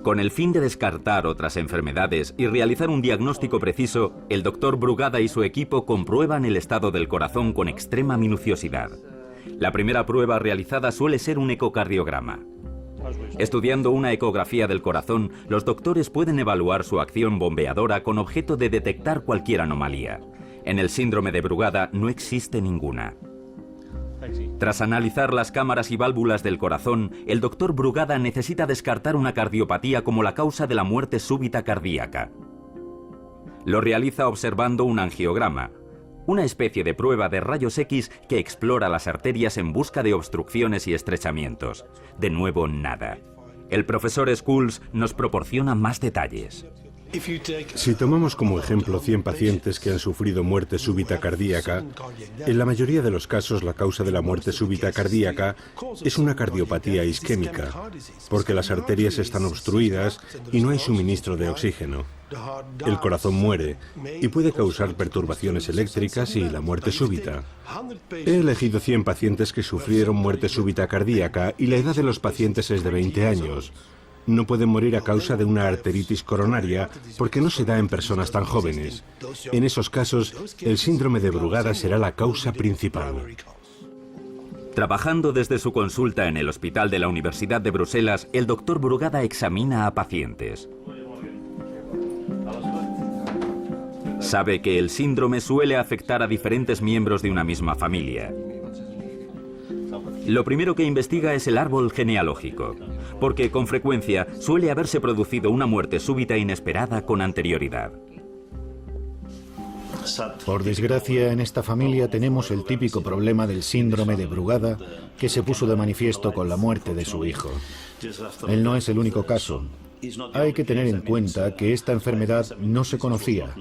Con el fin de descartar otras enfermedades y realizar un diagnóstico preciso, el Dr. Brugada y su equipo comprueban el estado del corazón con extrema minuciosidad. La primera prueba realizada suele ser un ecocardiograma. Estudiando una ecografía del corazón, los doctores pueden evaluar su acción bombeadora con objeto de detectar cualquier anomalía. En el síndrome de Brugada no existe ninguna. Tras analizar las cámaras y válvulas del corazón, el Dr. Brugada necesita descartar una cardiopatía como la causa de la muerte súbita cardíaca. Lo realiza observando un angiograma, una especie de prueba de rayos X que explora las arterias en busca de obstrucciones y estrechamientos. De nuevo, nada. El profesor Schulz nos proporciona más detalles. Si tomamos como ejemplo 100 pacientes que han sufrido muerte súbita cardíaca, en la mayoría de los casos la causa de la muerte súbita cardíaca es una cardiopatía isquémica, porque las arterias están obstruidas y no hay suministro de oxígeno. El corazón muere y puede causar perturbaciones eléctricas y la muerte súbita. He elegido 100 pacientes que sufrieron muerte súbita cardíaca y la edad de los pacientes es de 20 años. No pueden morir a causa de una arteritis coronaria porque no se da en personas tan jóvenes. En esos casos, el síndrome de Brugada será la causa principal. Trabajando desde su consulta en el hospital de la Universidad de Bruselas, el Dr. Brugada examina a pacientes. Sabe que el síndrome suele afectar a diferentes miembros de una misma familia. Lo primero que investiga es el árbol genealógico, porque con frecuencia suele haberse producido una muerte súbita inesperada con anterioridad. Por desgracia, en esta familia tenemos el típico problema del síndrome de Brugada que se puso de manifiesto con la muerte de su hijo. Él no es el único caso. Hay que tener en cuenta que esta enfermedad no se conocía.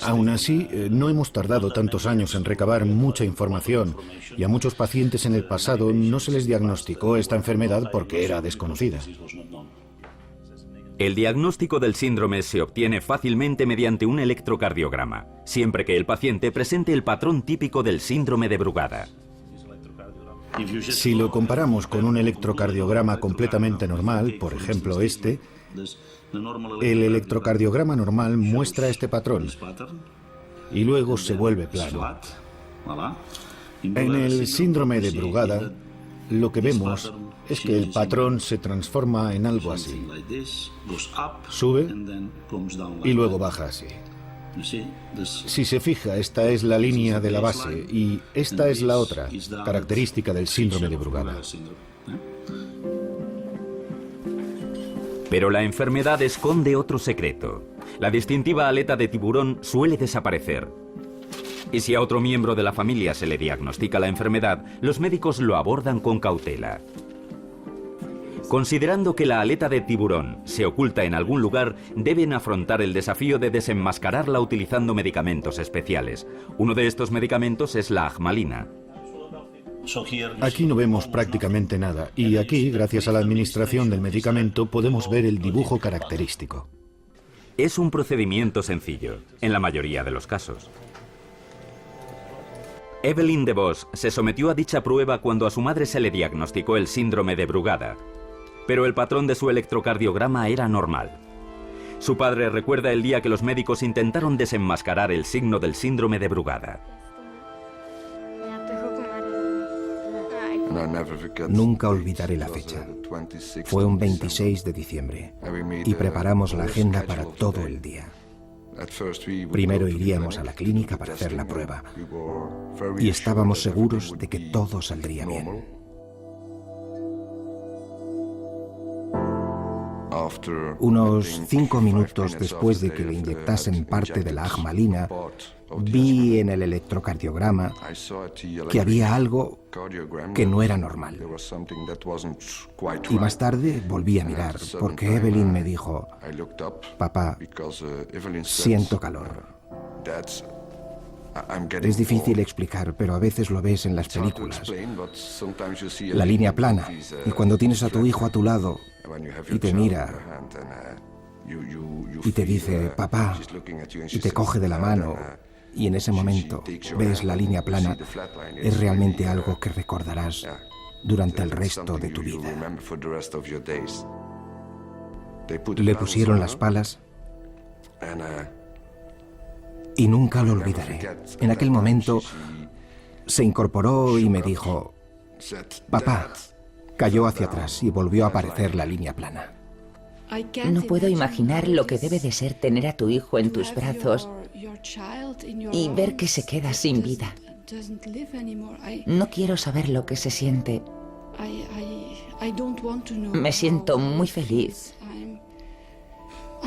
Aún así, no hemos tardado tantos años en recabar mucha información y a muchos pacientes en el pasado no se les diagnosticó esta enfermedad porque era desconocida. El diagnóstico del síndrome se obtiene fácilmente mediante un electrocardiograma, siempre que el paciente presente el patrón típico del síndrome de Brugada. Si lo comparamos con un electrocardiograma completamente normal, por ejemplo este, el electrocardiograma normal muestra este patrón y luego se vuelve plano. En el síndrome de Brugada, lo que vemos es que el patrón se transforma en algo así. Sube y luego baja así. Si se fija, esta es la línea de la base y esta es la otra, característica del síndrome de Brugada. Pero la enfermedad esconde otro secreto. La distintiva aleta de tiburón suele desaparecer. Y si a otro miembro de la familia se le diagnostica la enfermedad, los médicos lo abordan con cautela. Considerando que la aleta de tiburón se oculta en algún lugar, deben afrontar el desafío de desenmascararla utilizando medicamentos especiales. Uno de estos medicamentos es la agmalina. Aquí no vemos prácticamente nada y aquí, gracias a la administración del medicamento, podemos ver el dibujo característico. Es un procedimiento sencillo, en la mayoría de los casos. Evelyn de Vos se sometió a dicha prueba cuando a su madre se le diagnosticó el síndrome de Brugada, pero el patrón de su electrocardiograma era normal. Su padre recuerda el día que los médicos intentaron desenmascarar el signo del síndrome de Brugada. Nunca olvidaré la fecha. Fue un 26 de diciembre y preparamos la agenda para todo el día. Primero iríamos a la clínica para hacer la prueba y estábamos seguros de que todo saldría bien. Unos 5 minutos después de que le inyectasen parte de la agmalina, vi en el electrocardiograma que había algo que no era normal. Y más tarde volví a mirar porque Evelyn me dijo: papá, siento calor. Es difícil explicar, pero a veces lo ves en las películas. La línea plana, y cuando tienes a tu hijo a tu lado y te mira y te dice papá y te coge de la mano y en ese momento ves la línea plana, es realmente algo que recordarás durante el resto de tu vida. Le pusieron las palas y nunca lo olvidaré. En aquel momento se incorporó y me dijo, papá. Cayó hacia atrás y volvió a aparecer la línea plana. No puedo imaginar lo que debe de ser tener a tu hijo en tus brazos y ver que se queda sin vida. No quiero saber lo que se siente. Me siento muy feliz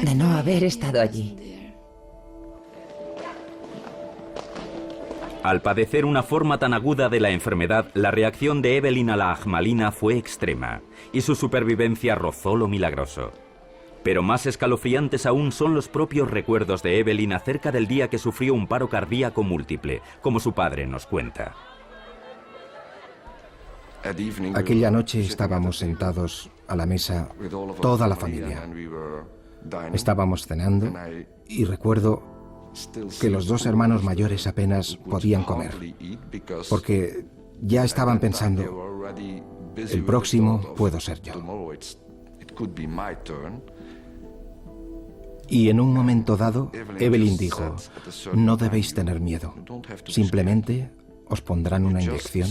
de no haber estado allí. Al padecer una forma tan aguda de la enfermedad, la reacción de Evelyn a la ajmalina fue extrema y su supervivencia rozó lo milagroso. Pero más escalofriantes aún son los propios recuerdos de Evelyn acerca del día que sufrió un paro cardíaco múltiple, como su padre nos cuenta. Aquella noche estábamos sentados a la mesa, toda la familia. Estábamos cenando y recuerdo que los dos hermanos mayores apenas podían comer, porque ya estaban pensando, el próximo puedo ser yo. Y en un momento dado, Evelyn dijo, no debéis tener miedo, simplemente os pondrán una inyección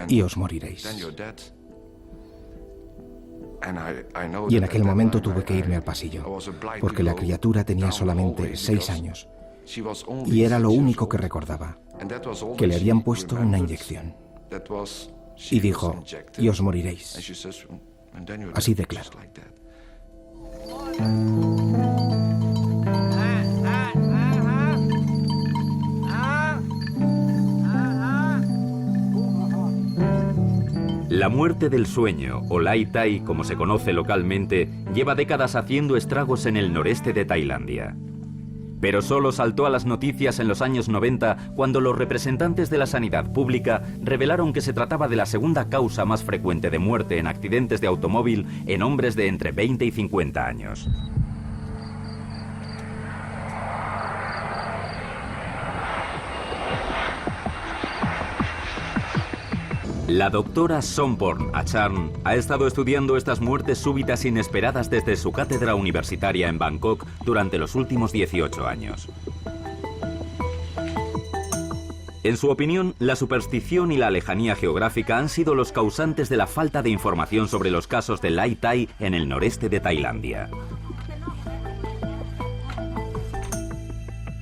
y os moriréis. Y en aquel momento tuve que irme al pasillo, porque la criatura tenía solamente 6 años. Y era lo único que recordaba, que le habían puesto una inyección. Y dijo, y os moriréis. Así de claro. La muerte del sueño, o Lai Tai, como se conoce localmente, lleva décadas haciendo estragos en el noreste de Tailandia. Pero solo saltó a las noticias en los años 90 cuando los representantes de la sanidad pública revelaron que se trataba de la segunda causa más frecuente de muerte en accidentes de automóvil en hombres de entre 20 y 50 años. La doctora Somporn Acharn ha estado estudiando estas muertes súbitas inesperadas desde su cátedra universitaria en Bangkok durante los últimos 18 años. En su opinión, la superstición y la lejanía geográfica han sido los causantes de la falta de información sobre los casos de Lai Tai en el noreste de Tailandia.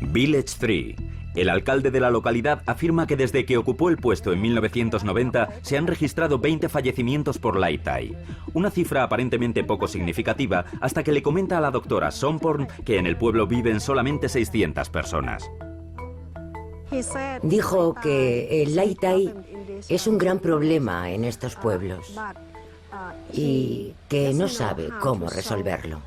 Village 3. El alcalde de la localidad afirma que desde que ocupó el puesto en 1990 se han registrado 20 fallecimientos por Lai Tai, una cifra aparentemente poco significativa hasta que le comenta a la doctora Somporn que en el pueblo viven solamente 600 personas. Dijo que el Lai Tai es un gran problema en estos pueblos y que no sabe cómo resolverlo.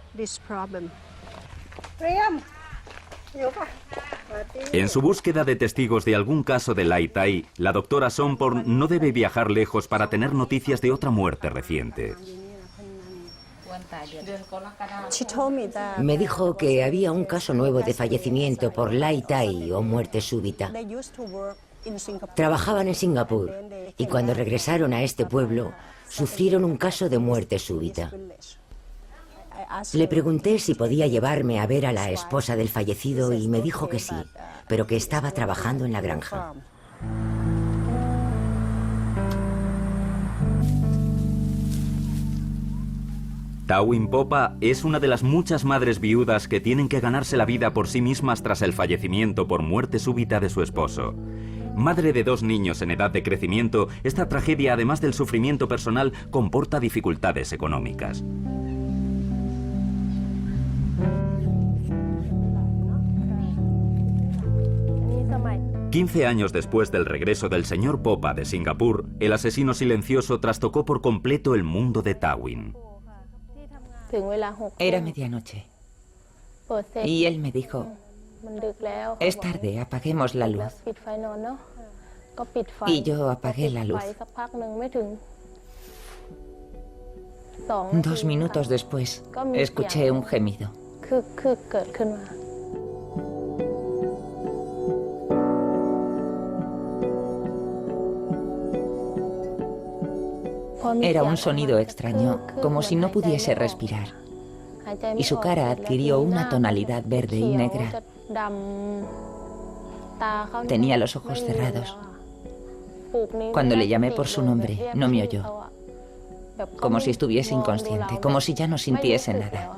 En su búsqueda de testigos de algún caso de Lai Tai, la doctora Somporn no debe viajar lejos para tener noticias de otra muerte reciente. Me dijo que había un caso nuevo de fallecimiento por Lai Tai o muerte súbita. Trabajaban en Singapur y cuando regresaron a este pueblo sufrieron un caso de muerte súbita. Le pregunté si podía llevarme a ver a la esposa del fallecido y me dijo que sí, pero que estaba trabajando en la granja. Tawin Popa es una de las muchas madres viudas que tienen que ganarse la vida por sí mismas tras el fallecimiento por muerte súbita de su esposo. Madre de 2 niños en edad de crecimiento, esta tragedia, además del sufrimiento personal, comporta dificultades económicas. «15 años después del regreso del señor Popa de Singapur, el asesino silencioso trastocó por completo el mundo de Tawin. Era medianoche y él me dijo, es tarde, apaguemos la luz. Y yo apagué la luz. 2 minutos después, escuché un gemido. Era un sonido extraño, como si no pudiese respirar. Y su cara adquirió una tonalidad verde y negra. Tenía los ojos cerrados. Cuando le llamé por su nombre, no me oyó. Como si estuviese inconsciente, como si ya no sintiese nada.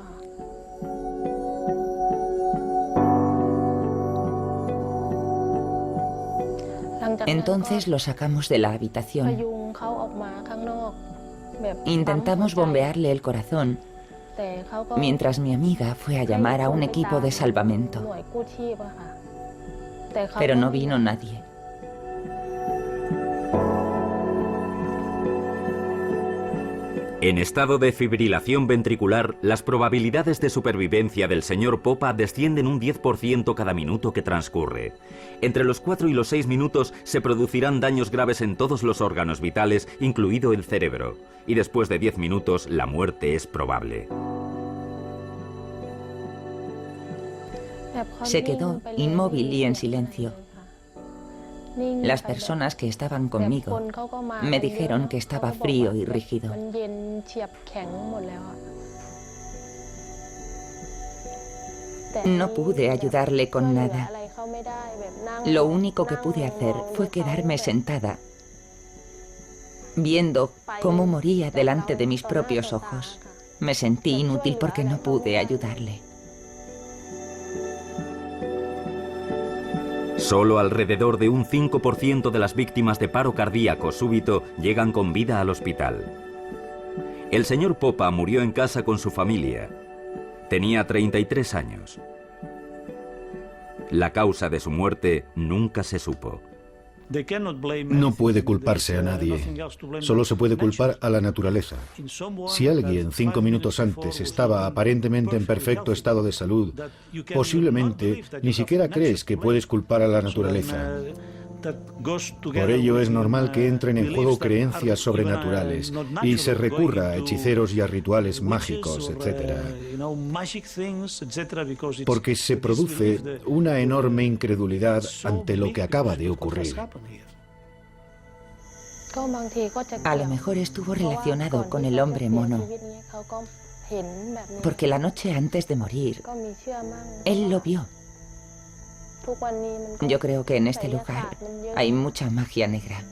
Entonces lo sacamos de la habitación. Intentamos bombearle el corazón, mientras mi amiga fue a llamar a un equipo de salvamento. Pero no vino nadie. En estado de fibrilación ventricular, las probabilidades de supervivencia del señor Popa descienden un 10% cada minuto que transcurre. Entre los 4 y los 6 minutos se producirán daños graves en todos los órganos vitales, incluido el cerebro. Y después de 10 minutos, la muerte es probable. Se quedó inmóvil y en silencio. Las personas que estaban conmigo me dijeron que estaba frío y rígido. No pude ayudarle con nada. Lo único que pude hacer fue quedarme sentada, viendo cómo moría delante de mis propios ojos. Me sentí inútil porque no pude ayudarle. Solo alrededor de un 5% de las víctimas de paro cardíaco súbito llegan con vida al hospital. El señor Popa murió en casa con su familia. Tenía 33 años. La causa de su muerte nunca se supo. No puede culparse a nadie. Solo se puede culpar a la naturaleza. Si alguien 5 minutos antes estaba aparentemente en perfecto estado de salud, posiblemente ni siquiera crees que puedes culpar a la naturaleza. Por ello es normal que entren en juego creencias sobrenaturales y se recurra a hechiceros y a rituales mágicos, etc. Porque se produce una enorme incredulidad ante lo que acaba de ocurrir. A lo mejor estuvo relacionado con el hombre mono, porque la noche antes de morir, él lo vio. Yo creo que en este lugar hay mucha magia negra.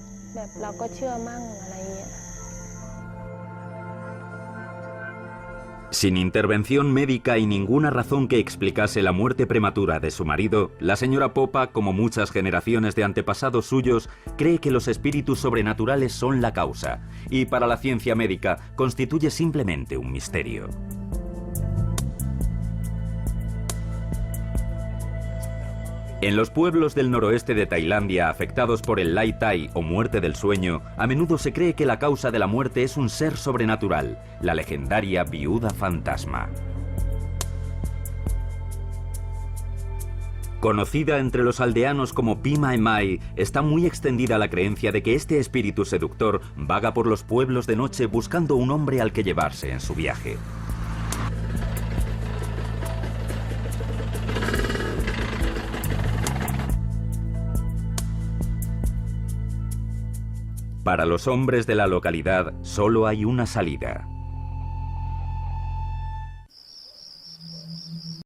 Sin intervención médica y ninguna razón que explicase la muerte prematura de su marido, la señora Popa, como muchas generaciones de antepasados suyos, cree que los espíritus sobrenaturales son la causa, y para la ciencia médica constituye simplemente un misterio. En los pueblos del noroeste de Tailandia afectados por el Lai Tai o muerte del sueño, a menudo se cree que la causa de la muerte es un ser sobrenatural, la legendaria viuda fantasma. Conocida entre los aldeanos como Pi Mai Mai, está muy extendida la creencia de que este espíritu seductor vaga por los pueblos de noche buscando un hombre al que llevarse en su viaje. Para los hombres de la localidad, solo hay una salida.